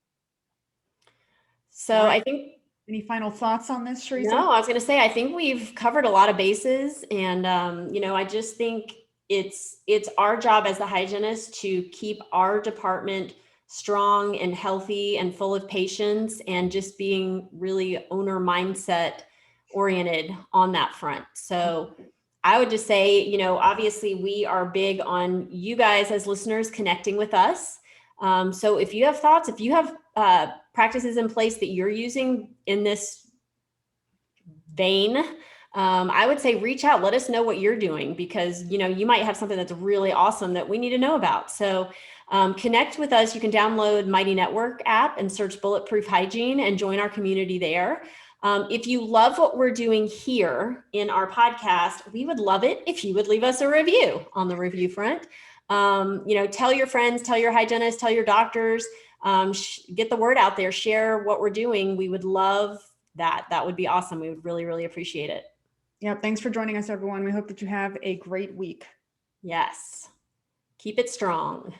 So I think, any final thoughts on this, Charissa? No, I was going to say, I think we've covered a lot of bases, and I just think it's our job as the hygienist to keep our department strong and healthy and full of patience, and just being really owner mindset oriented on that front. So I would just say, obviously we are big on you guys as listeners connecting with us. So if you have thoughts, if you have practices in place that you're using in this vein, I would say reach out, let us know what you're doing, because, you might have something that's really awesome that we need to know about. So Connect with us. You can download Mighty Network app and search Bulletproof Hygiene and join our community there. If you love what we're doing here in our podcast, we would love it if you would leave us a review on the review front. Tell your friends, tell your hygienists, tell your doctors, get the word out there, share what we're doing. We would love that. That would be awesome. We would really, really appreciate it. Yeah. Thanks for joining us, everyone. We hope that you have a great week. Yes. Keep it strong.